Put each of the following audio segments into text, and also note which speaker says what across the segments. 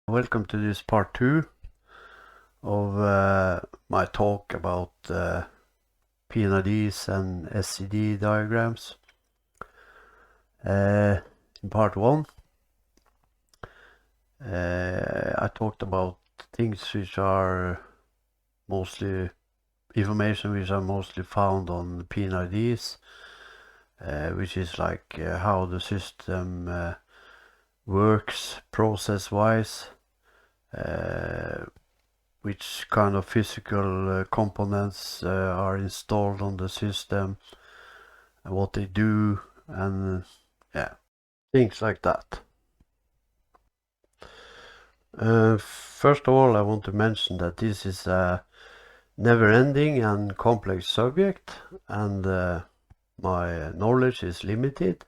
Speaker 1: Welcome to this part 2 of my talk about P&IDs and SCD diagrams. In part 1 I talked about things which are mostly information which are mostly found on P&IDs, which is like how the system works process-wise, which kind of physical components are installed on the system, and what they do, and things like that. First of all, I want to mention that this is a never-ending and complex subject, and my knowledge is limited,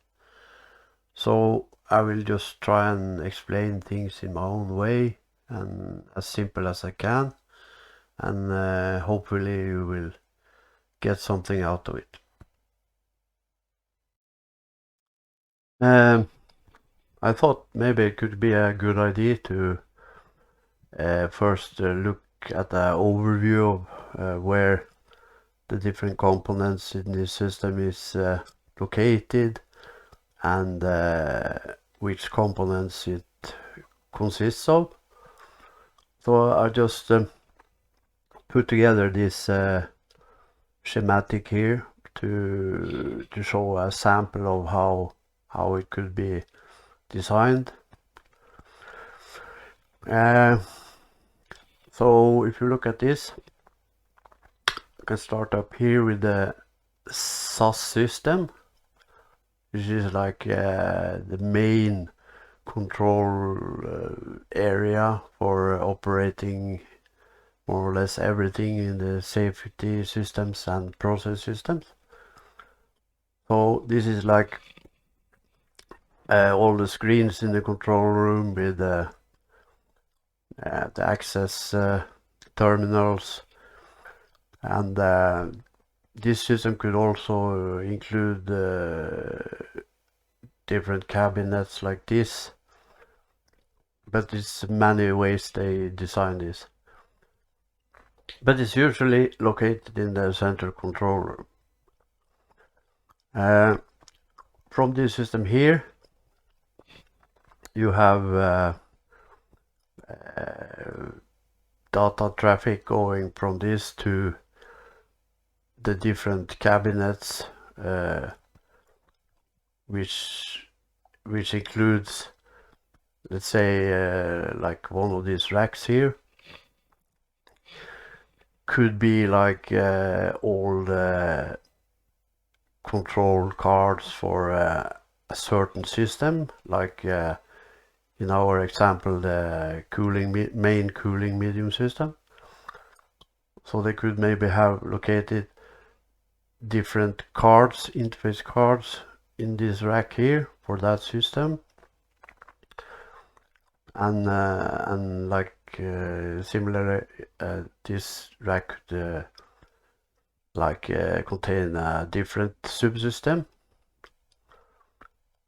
Speaker 1: so I will just try and explain things in my own way and as simple as I can, and hopefully you will get something out of it. I thought maybe it could be a good idea to first look at the overview of where the different components in this system is located, and which components it consists of. So I just put together this schematic here to show a sample of how it could be designed. So if you look at this, I can start up here with the SAS system, which is like the main control area for operating more or less everything in the safety systems and process systems. So this is like all the screens in the control room with the access terminals, and this system could also include different cabinets like this, but it's many ways they design this. But it's usually located in the central control room. From this system here, you have data traffic going from this to the different cabinets, which includes, let's say, like one of these racks here could be like all the control cards for a certain system, like in our example the main cooling medium system. So they could maybe have located different cards, interface cards, in this rack here for that system, and like similarly this rack could contain a different subsystem,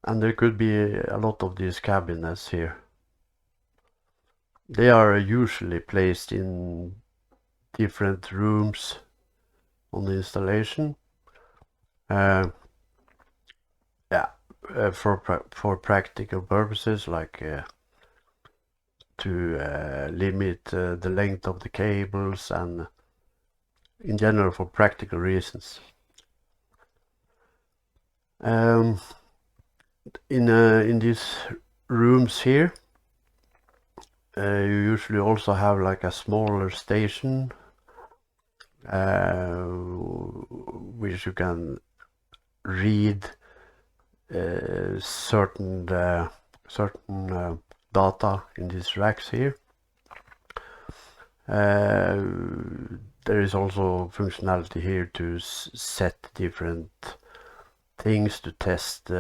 Speaker 1: and there could be a lot of these cabinets here. They are usually placed in different rooms on the installation, for practical purposes, like to limit the length of the cables, and in general for practical reasons. In these rooms here, you usually also have like a smaller station, which you can read certain data in these racks here. There is also functionality here to set different things to test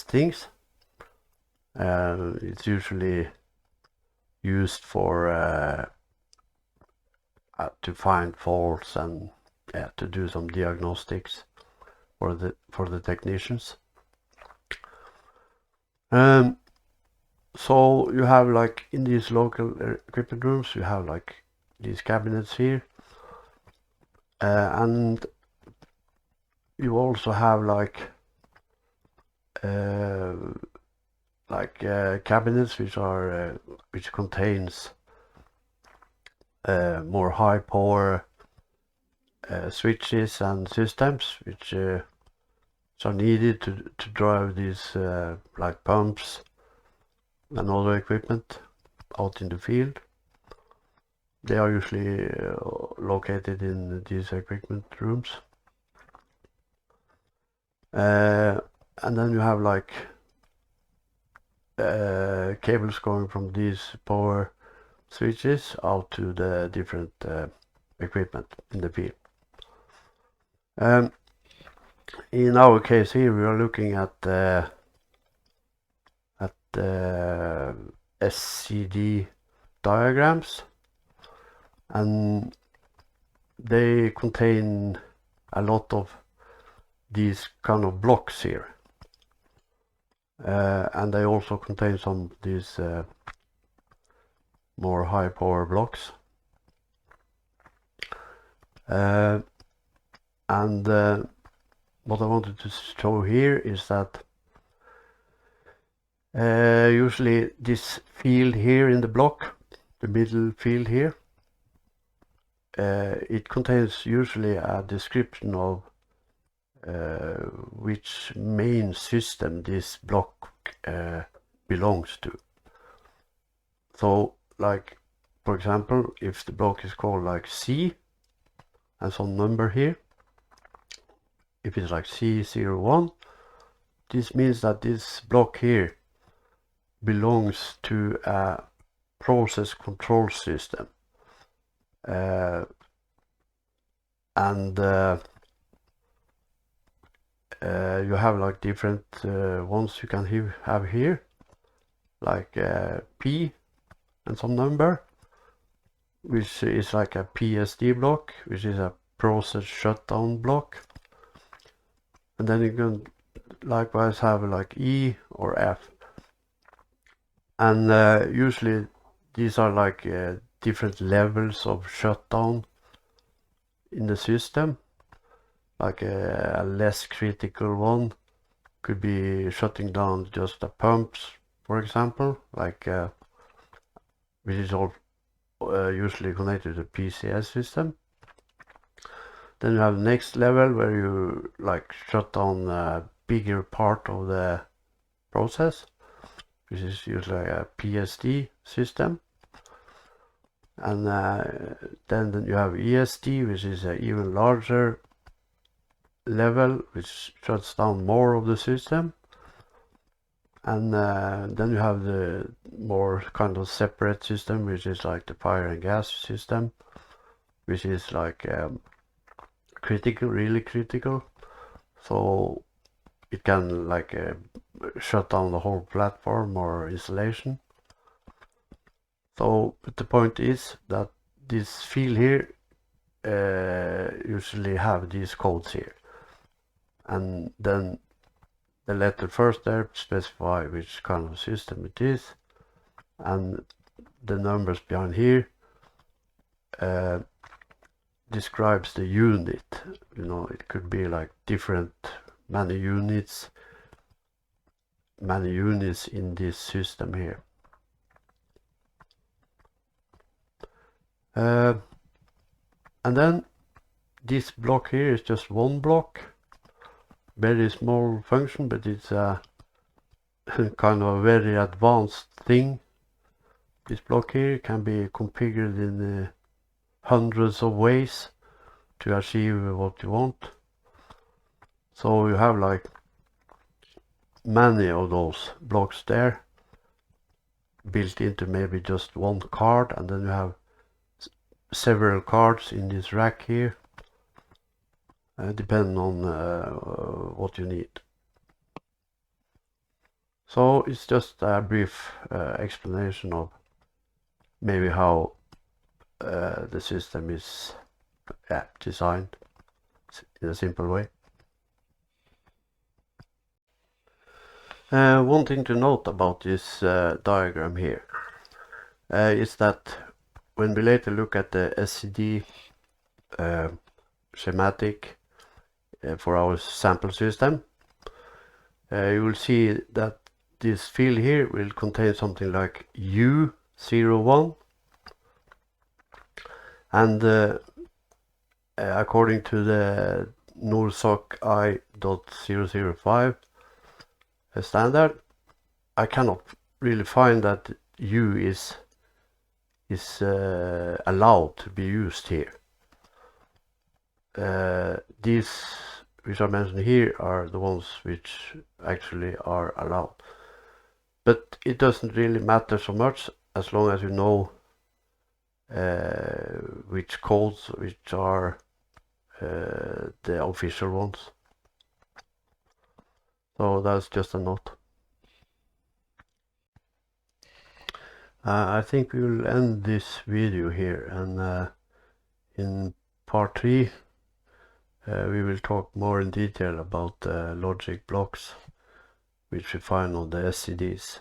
Speaker 1: things. It's usually used for to find faults and to do some diagnostics for the technicians. So you have like in these local equipment rooms, you have like these cabinets here, and you also have like cabinets which contains more high power switches and systems which are needed to drive these like pumps and other equipment out in the field. They are usually located in these equipment rooms. And then you have like cables going from these power switches out to the different equipment in the field. In our case here, we are looking at SCD diagrams, and they contain a lot of these kind of blocks here, and they also contain some of these more high power blocks, and what I wanted to show here is that usually this field here in the block, the middle field here, it contains usually a description of which main system this block belongs to. So like, for example, if the block is called like C and some number here, if it's like C01, this means that this block here belongs to a process control system, and you have like different ones you can have here, like P and some number, which is like a PSD block, which is a process shutdown block. And then you can likewise have like E or F. And usually these are like different levels of shutdown in the system. Like a less critical one could be shutting down just the pumps, for example, like which is all usually connected to the PCS system. Then you have the next level where you like shut down a bigger part of the process, which is usually a PSD system. And then you have ESD, which is an even larger level, which shuts down more of the system. And then you have the more kind of separate system, which is like the fire and gas system, which is like critical, really critical. So it can like shut down the whole platform or installation. So but the point is that this field here usually have these codes here, and then the letter first there specify which kind of system it is, and the numbers behind here describes the unit. You know, it could be like many units in this system here. And then this block here is just one block, very small function, but it's a kind of a very advanced thing. This block here can be configured in hundreds of ways to achieve what you want. So you have like many of those blocks there built into maybe just one card, and then you have several cards in this rack here, depending on what you need. So it's just a brief explanation of maybe how the system is designed in a simple way. One thing to note about this diagram here is that when we later look at the SCD schematic for our sample system, you will see that this field here will contain something like U01, and according to the NORSOK I-005 standard, I cannot really find that U is allowed to be used here. These which are mentioned here are the ones which actually are allowed, but it doesn't really matter so much as long as you know which codes which are the official ones. So that's just a note. I think we will end this video here, and in part 3 we will talk more in detail about logic blocks which we find on the SCDs.